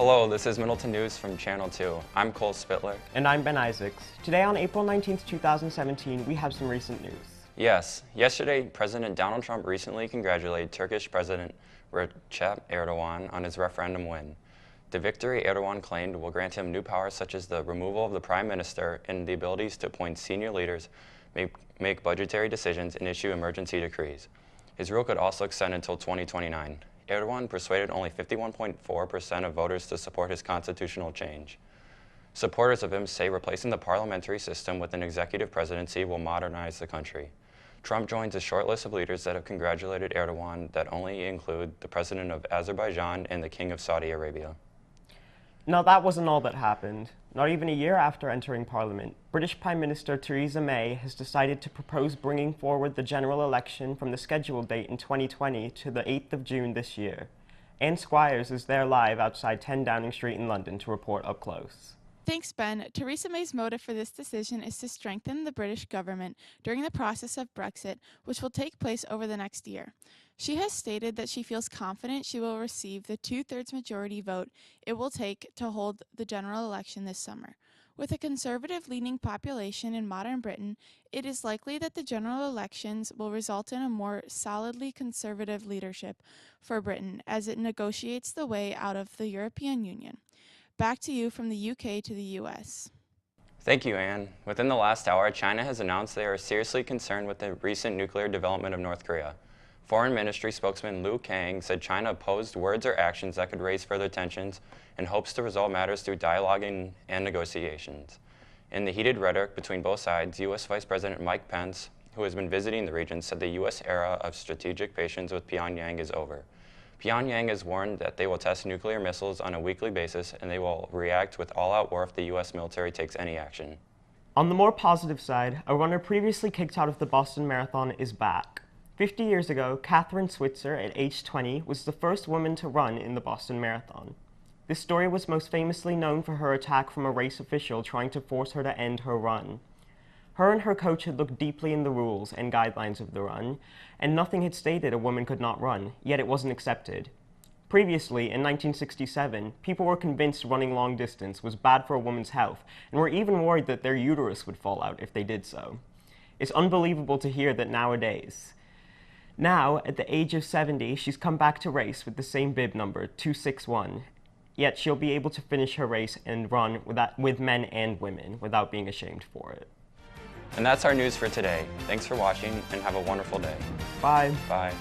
Hello, this is Middleton News from Channel 2. I'm Cole Spittler. And I'm Ben Isaacs. Today on April 19th, 2017, we have some recent news. Yes, yesterday President Donald Trump recently congratulated Turkish President Recep Erdogan on his referendum win. The victory Erdogan claimed will grant him new powers such as the removal of the Prime Minister and the abilities to appoint senior leaders, make budgetary decisions, and issue emergency decrees. His rule could also extend until 2029. Erdogan persuaded only 51.4% of voters to support his constitutional change. Supporters of him say replacing the parliamentary system with an executive presidency will modernize the country. Trump joins a short list of leaders that have congratulated Erdogan that only include the president of Azerbaijan and the king of Saudi Arabia. Now, that wasn't all that happened. Not even a year after entering Parliament, British Prime Minister Theresa May has decided to propose bringing forward the general election from the scheduled date in 2020 to the 8th of June this year. Anne Squires is there live outside 10 Downing Street in London to report up close. Thanks, Ben. Theresa May's motive for this decision is to strengthen the British government during the process of Brexit, which will take place over the next year. She has stated that she feels confident she will receive the two-thirds majority vote it will take to hold the general election this summer. With a conservative-leaning population in modern Britain, it is likely that the general elections will result in a more solidly conservative leadership for Britain as it negotiates the way out of the European Union. Back to you from the UK to the US. Thank you, Anne. Within the last hour, China has announced they are seriously concerned with the recent nuclear development of North Korea. Foreign Ministry spokesman Liu Kang said China opposed words or actions that could raise further tensions and hopes to resolve matters through dialoguing and negotiations. In the heated rhetoric between both sides, U.S. Vice President Mike Pence, who has been visiting the region, said the U.S. era of strategic patience with Pyongyang is over. Pyongyang has warned that they will test nuclear missiles on a weekly basis and they will react with all-out war if the U.S. military takes any action. On the more positive side, a runner previously kicked out of the Boston Marathon is back. 50 years ago, Catherine Switzer, at age 20, was the first woman to run in the Boston Marathon. This story was most famously known for her attack from a race official trying to force her to end her run. Her and her coach had looked deeply in the rules and guidelines of the run, and nothing had stated a woman could not run, yet it wasn't accepted. Previously, in 1967, people were convinced running long distance was bad for a woman's health, and were even worried that their uterus would fall out if they did so. It's unbelievable to hear that nowadays. Now, at the age of 70, she's come back to race with the same bib number, 261, yet she'll be able to finish her race and run with men and women without being ashamed for it. And that's our news for today. Thanks for watching and have a wonderful day. Bye. Bye.